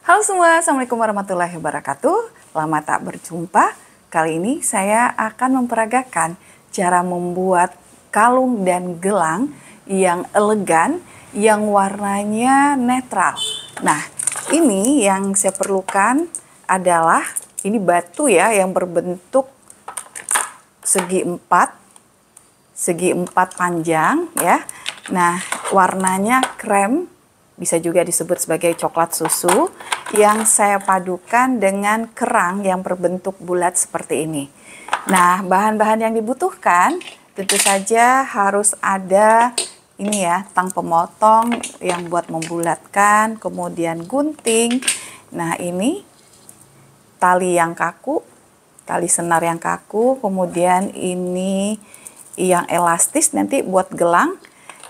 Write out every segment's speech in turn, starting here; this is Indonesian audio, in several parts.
Halo semua, Assalamualaikum warahmatullahi wabarakatuh. Lama tak berjumpa. Kali ini saya akan memperagakan cara membuat kalung dan gelang yang elegan, yang warnanya netral. Nah, ini yang saya perlukan adalah ini batu ya, yang berbentuk segi empat panjang ya. Nah, warnanya krem, bisa juga disebut sebagai coklat susu, yang saya padukan dengan kerang yang berbentuk bulat seperti ini. Nah, bahan-bahan yang dibutuhkan tentu saja harus ada ini ya, tang pemotong yang buat membulatkan, kemudian gunting. Nah, ini tali yang kaku, tali senar yang kaku, kemudian ini yang elastis nanti buat gelang.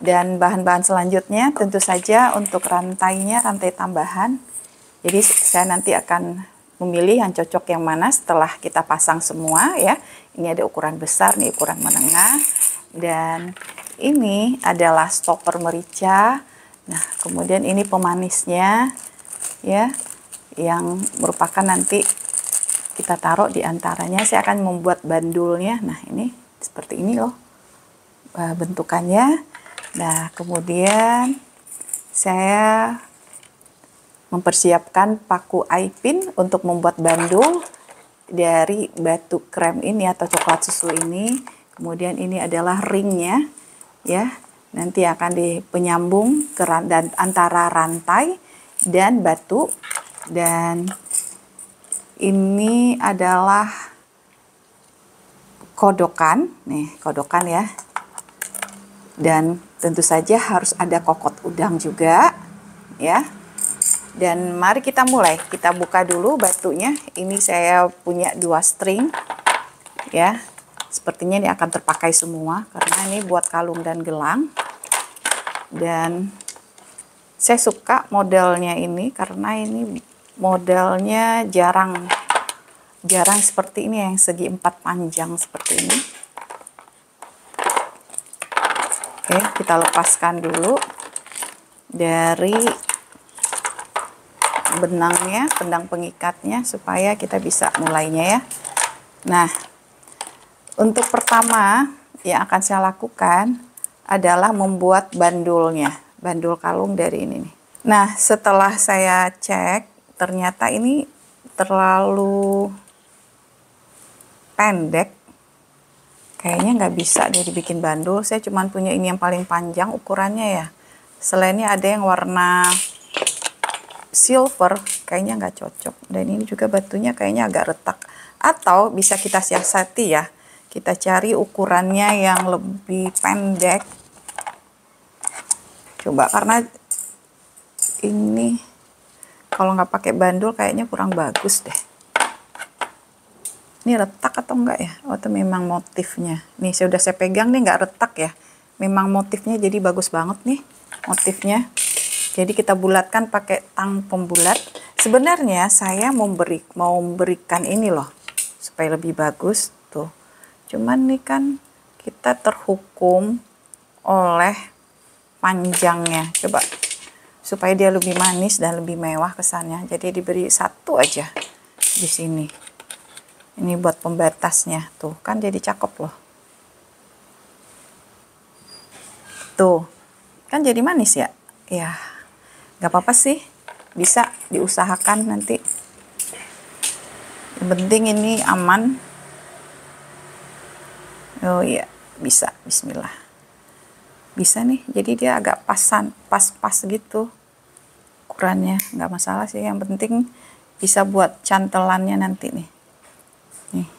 Dan bahan-bahan selanjutnya tentu saja untuk rantainya, rantai tambahan. Jadi saya nanti akan memilih yang cocok yang mana setelah kita pasang semua ya. Ini ada ukuran besar, nih ukuran menengah. Dan ini adalah stopper merica. Nah, kemudian ini pemanisnya ya, yang merupakan nanti kita taruh di antaranya. Saya akan membuat bandulnya. Nah, ini seperti ini loh bentukannya. Nah, kemudian saya mempersiapkan paku eye pin untuk membuat bandul dari batu krem ini atau coklat susu ini. Kemudian ini adalah ringnya ya. Nanti akan penyambung ke antara rantai dan batu. Dan ini adalah kodokan. Nih, kodokan ya. Dan tentu saja harus ada kokot udang juga ya. Dan mari kita mulai, kita buka dulu batunya. Ini saya punya 2 string ya, sepertinya ini akan terpakai semua karena ini buat kalung dan gelang. Dan saya suka modelnya ini karena ini modelnya jarang seperti ini, yang segi 4 panjang seperti ini. Oke, kita lepaskan dulu dari benangnya, benang pengikatnya, supaya kita bisa mulainya ya. Nah, untuk pertama yang akan saya lakukan adalah membuat bandulnya, bandul kalung dari ini nih. Nah, setelah saya cek, ternyata ini terlalu pendek. Kayaknya nggak bisa dia dibikin bandul. Saya cuma punya ini yang paling panjang ukurannya ya. Selainnya ada yang warna silver, kayaknya nggak cocok. Dan ini juga batunya kayaknya agak retak. Atau bisa kita siasati ya. Kita cari ukurannya yang lebih pendek. Coba, karena ini kalau nggak pakai bandul kayaknya kurang bagus deh. Ini retak atau enggak ya? Oh, itu memang motifnya. Nih, sudah saya pegang nih, nggak retak ya. Memang motifnya jadi bagus banget nih motifnya. Jadi kita bulatkan pakai tang pembulat. Sebenarnya saya mau memberikan ini loh supaya lebih bagus tuh. Cuman nih kan kita terhukum oleh panjangnya. Coba supaya dia lebih manis dan lebih mewah kesannya. Jadi diberi 1 aja di sini. Ini buat pembatasnya, tuh kan jadi cakep loh. Tuh, kan jadi manis ya? Ya, nggak apa-apa sih, bisa diusahakan nanti. Yang penting ini aman. Oh iya, bisa, bismillah. Bisa nih, jadi dia agak pas gitu ukurannya, nggak masalah sih. Yang penting bisa buat cantelannya nanti nih. Nih.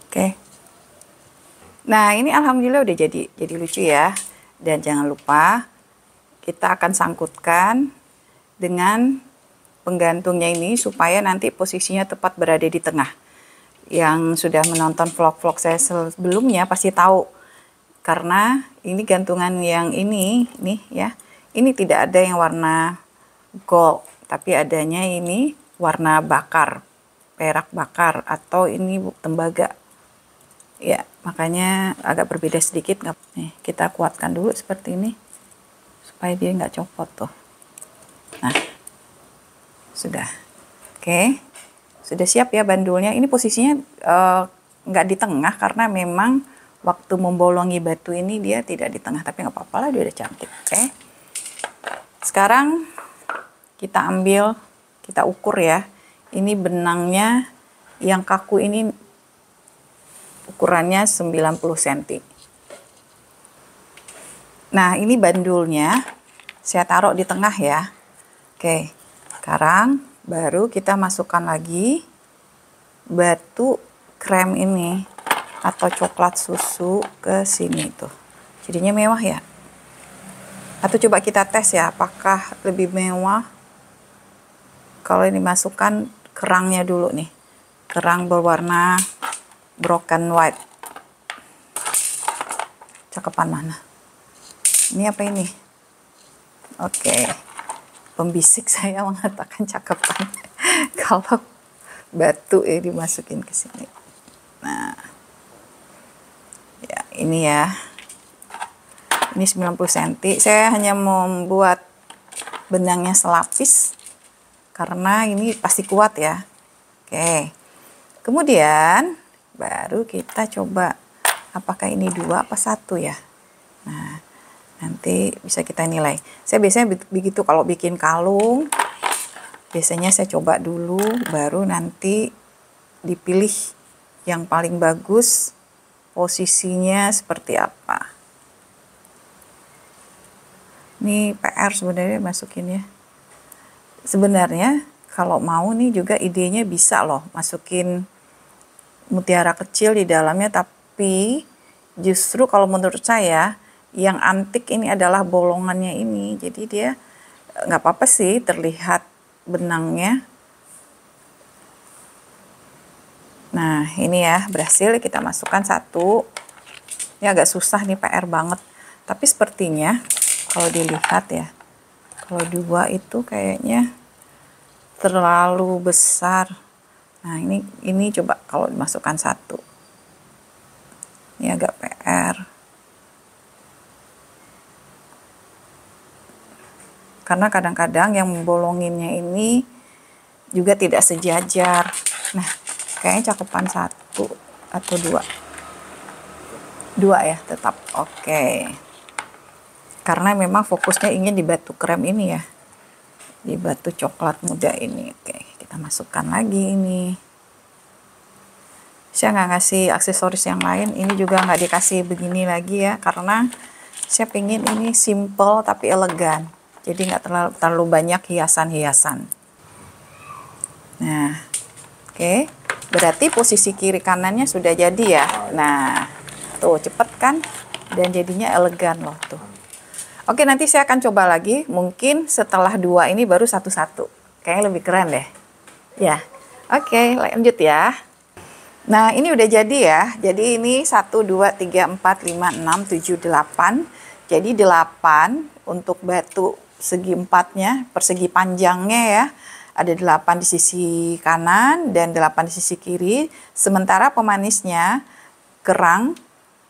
Oke. Nah, ini alhamdulillah udah jadi lucu ya. Dan jangan lupa kita akan sangkutkan dengan penggantungnya ini supaya nanti posisinya tepat berada di tengah. Yang sudah menonton vlog-vlog saya sebelumnya pasti tahu. Karena ini gantungan yang ini nih ya. Ini tidak ada yang warna gold, tapi adanya ini warna bakar. Perak bakar atau ini tembaga ya, makanya agak berbeda sedikit. Nih, kita kuatkan dulu seperti ini supaya dia nggak copot tuh. Nah, Sudah. Oke. Sudah siap ya bandulnya. Ini posisinya nggak di tengah karena memang waktu membolongi batu ini dia tidak di tengah, tapi nggak apa-apa lah, dia udah cantik. Oke. Sekarang kita ambil, kita ukur ya. Ini benangnya yang kaku ini ukurannya 90 cm. Nah, ini bandulnya saya taruh di tengah ya. Oke. Sekarang baru kita masukkan lagi batu krem ini atau coklat susu ke sini tuh. Jadinya mewah ya. Atau coba kita tes ya, apakah lebih mewah kalau ini masukkan kerangnya dulu nih. Kerang berwarna broken white. Cakepan mana? Ini apa ini? Oke. Pembisik saya mengatakan cakepan. Kalau batu ini dimasukin ke sini. Nah. Ya, ini ya. Ini 90 cm. Saya hanya membuat benangnya selapis karena ini pasti kuat ya. Oke. Kemudian baru kita coba apakah ini 2 apa 1 ya. Nah, nanti bisa kita nilai. Saya biasanya begitu kalau bikin kalung. Biasanya saya coba dulu baru nanti dipilih yang paling bagus. Posisinya seperti apa. Ini PR sebenarnya masukinnya. Sebenarnya kalau mau nih juga idenya bisa loh masukin mutiara kecil di dalamnya, tapi justru kalau menurut saya yang antik ini adalah bolongannya ini. Jadi dia nggak apa-apa sih terlihat benangnya. Nah, ini ya berhasil kita masukkan 1. Ini agak susah nih, PR banget. Tapi sepertinya kalau dilihat ya, kalau 2 itu kayaknya terlalu besar. Nah, ini coba kalau dimasukkan 1. Ini agak PR. Karena kadang-kadang yang membolonginnya ini juga tidak sejajar. Nah, kayaknya cakupan 1 atau 2. 2 ya tetap. Oke. Karena memang fokusnya ingin di batu krem ini ya. Di batu coklat muda ini. Oke, kita masukkan lagi ini. Saya nggak ngasih aksesoris yang lain. Ini juga nggak dikasih begini lagi ya. Karena saya pengen ini simple tapi elegan. Jadi nggak terlalu banyak hiasan-hiasan. Nah, oke. Berarti posisi kiri kanannya sudah jadi ya. Nah, tuh cepet kan? Dan jadinya elegan loh tuh. Oke, nanti saya akan coba lagi. Mungkin setelah 2 ini baru 1-1. Kayaknya lebih keren deh. Ya, oke, lanjut ya. Nah, ini udah jadi ya. Jadi ini 1, 2, 3, 4, 5, 6, 7, 8. Jadi 8 untuk batu segi 4-nya, persegi panjangnya ya. Ada 8 di sisi kanan dan 8 di sisi kiri. Sementara pemanisnya kerang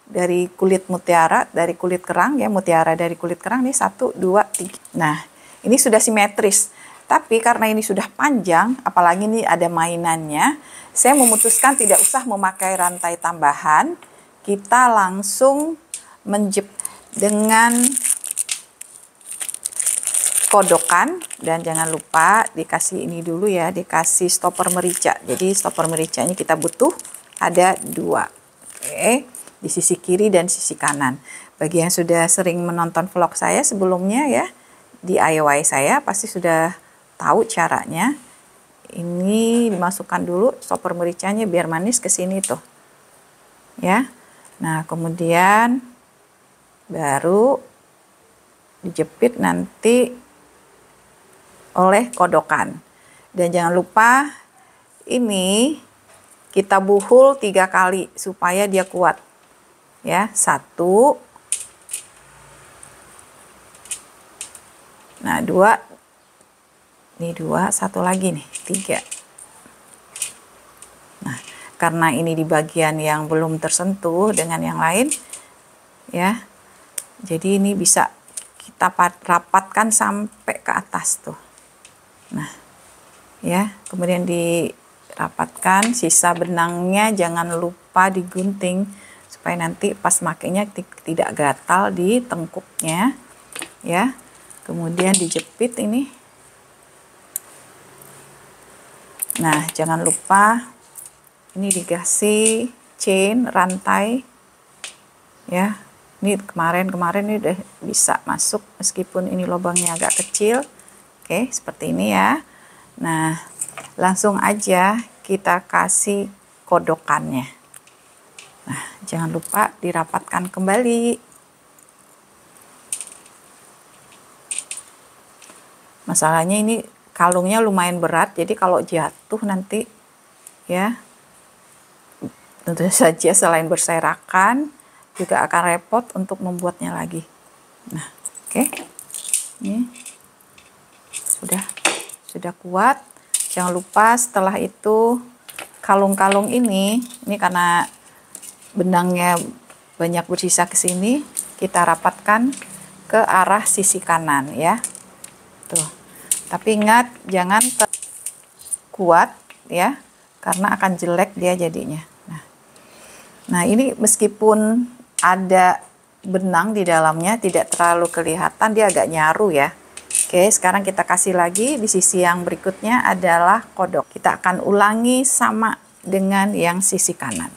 dari kulit mutiara, dari kulit kerang ya, mutiara dari kulit kerang nih 1, 2, 3. Nah, ini sudah simetris. Tapi karena ini sudah panjang, apalagi ini ada mainannya, saya memutuskan tidak usah memakai rantai tambahan. Kita langsung menjepit dengan kodokan, dan jangan lupa dikasih ini dulu ya, dikasih stopper merica. Jadi stopper mericanya kita butuh ada 2. Oke. Di sisi kiri dan sisi kanan. Bagi yang sudah sering menonton vlog saya sebelumnya ya, DIY saya pasti sudah tahu caranya. Ini dimasukkan dulu stopper mericanya biar manis ke sini tuh. Ya. Nah, kemudian baru dijepit nanti oleh kodokan. Dan jangan lupa ini kita buhul 3 kali supaya dia kuat. Ya, 1. Nah, 2. Ini 2, 1 lagi nih, 3. Nah, karena ini di bagian yang belum tersentuh dengan yang lain, ya. Jadi ini bisa kita rapatkan sampai ke atas tuh. Nah, ya. Kemudian dirapatkan, sisa benangnya jangan lupa digunting supaya nanti pas makainya tidak gatal di tengkuknya, ya. Kemudian dijepit ini. Nah, jangan lupa ini dikasih chain, rantai, ya. Ini kemarin ini udah bisa masuk meskipun ini lubangnya agak kecil. Oke, seperti ini ya. Nah, langsung aja kita kasih kodokannya. Nah, jangan lupa dirapatkan kembali. Masalahnya ini kalungnya lumayan berat, jadi kalau jatuh nanti ya tentu saja selain berserakan juga akan repot untuk membuatnya lagi. Nah, oke. Ini sudah kuat. Jangan lupa setelah itu kalung-kalung ini karena benangnya banyak bersisa ke sini, kita rapatkan ke arah sisi kanan ya. Tuh. Tapi ingat jangan kuat ya, karena akan jelek dia jadinya. Nah, ini meskipun ada benang di dalamnya tidak terlalu kelihatan, dia agak nyaru ya. Oke, sekarang kita kasih lagi di sisi yang berikutnya adalah kodok. Kita akan ulangi sama dengan yang sisi kanan.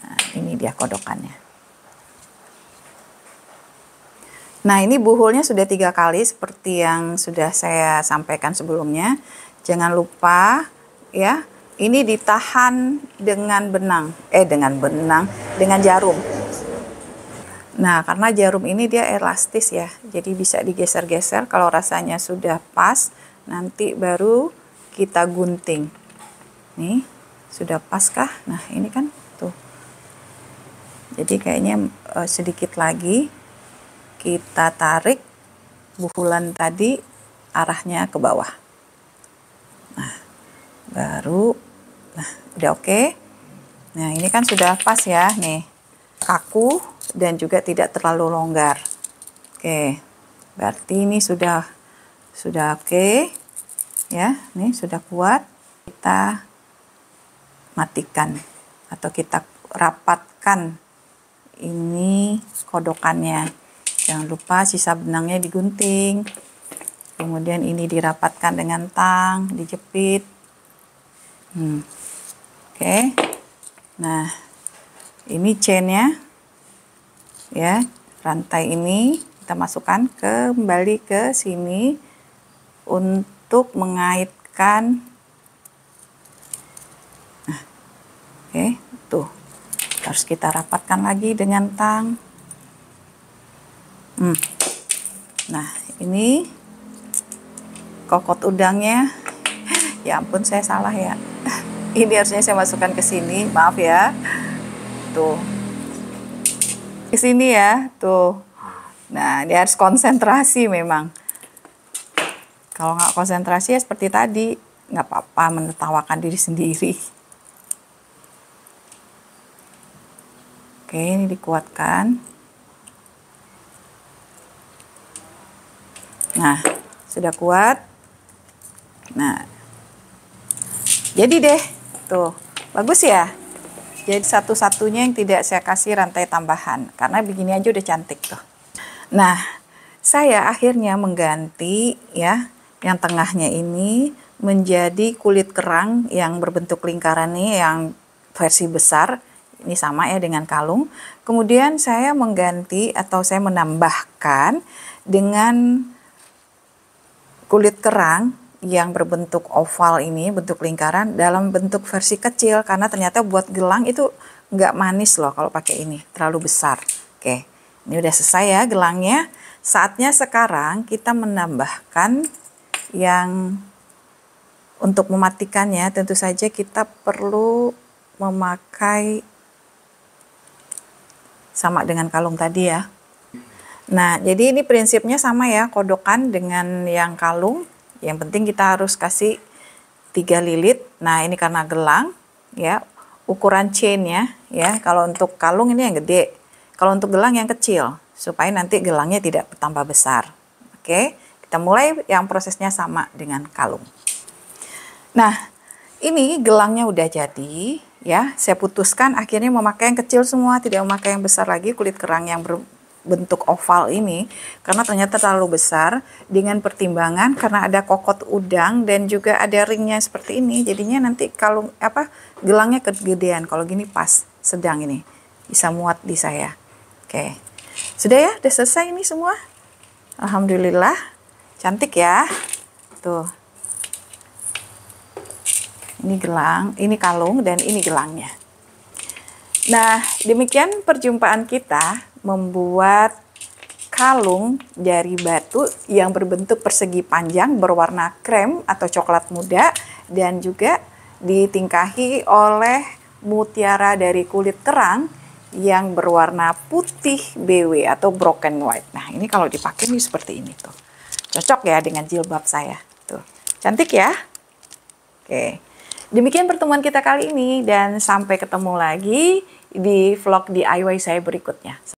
Nah, ini dia kodokannya. Nah, ini buhulnya sudah 3 kali seperti yang sudah saya sampaikan sebelumnya. Jangan lupa ya, ini ditahan dengan dengan jarum. Nah, karena jarum ini dia elastis ya, jadi bisa digeser-geser. Kalau rasanya sudah pas, nanti baru kita gunting. Nih, sudah pas kah? Nah, ini kan tuh. Jadi kayaknya sedikit lagi kita tarik buhulan tadi arahnya ke bawah. Nah, baru, nah udah oke. Nah, ini kan sudah pas ya, nih kaku dan juga tidak terlalu longgar. Oke, berarti ini sudah oke ya, nih sudah kuat. Kita matikan atau kita rapatkan ini kodokannya. Jangan lupa sisa benangnya digunting. Kemudian ini dirapatkan dengan tang, dijepit. Oke. Nah, ini chainnya ya, rantai ini kita masukkan kembali ke sini untuk mengaitkan. Nah, oke, tuh harus kita rapatkan lagi dengan tang. Nah, ini kokot udangnya. Ya ampun, saya salah ya. Ini harusnya saya masukkan ke sini, maaf ya. Tuh. Ke sini ya, tuh. Nah, dia harus konsentrasi memang. Kalau nggak konsentrasi ya seperti tadi, nggak apa-apa menertawakan diri sendiri. Oke, ini dikuatkan. Nah, sudah kuat. Nah, jadi deh, tuh, bagus ya. Jadi satu-satunya yang tidak saya kasih rantai tambahan, karena begini aja udah cantik tuh. Nah, saya akhirnya mengganti ya, yang tengahnya ini menjadi kulit kerang yang berbentuk lingkaran nih, yang versi besar. Ini sama ya dengan kalung. Kemudian saya mengganti atau saya menambahkan dengan kulit kerang yang berbentuk oval ini, bentuk lingkaran dalam bentuk versi kecil, karena ternyata buat gelang itu nggak manis loh kalau pakai ini, terlalu besar. Oke, ini udah selesai ya gelangnya. Saatnya sekarang kita menambahkan yang untuk mematikannya, tentu saja kita perlu memakai sama dengan kalung tadi ya. Nah, jadi ini prinsipnya sama ya, kodokan dengan yang kalung. Yang penting kita harus kasih 3 lilit. Nah, ini karena gelang ya, ukuran chainnya ya. Kalau untuk kalung ini yang gede, kalau untuk gelang yang kecil, supaya nanti gelangnya tidak bertambah besar. Oke, kita mulai yang prosesnya sama dengan kalung. Nah, ini gelangnya udah jadi ya. Saya putuskan akhirnya memakai yang kecil semua, tidak memakai yang besar lagi, kulit kerang yang berbentuk oval ini karena ternyata terlalu besar, dengan pertimbangan karena ada kokot udang dan juga ada ringnya seperti ini. Jadinya nanti kalau gelangnya kegedean. Kalau gini pas, sedang ini. Bisa muat di saya. Oke. Sudah ya, udah selesai ini semua. Alhamdulillah. Cantik ya. Tuh. Ini gelang, ini kalung, dan ini gelangnya. Nah, demikian perjumpaan kita membuat kalung dari batu yang berbentuk persegi panjang berwarna krem atau coklat muda dan juga ditingkahi oleh mutiara dari kulit kerang yang berwarna putih BW atau broken white. Nah, ini kalau dipakai nih seperti ini tuh. Cocok ya dengan jilbab saya. Tuh. Cantik ya? Oke. Demikian pertemuan kita kali ini dan sampai ketemu lagi di vlog DIY saya berikutnya.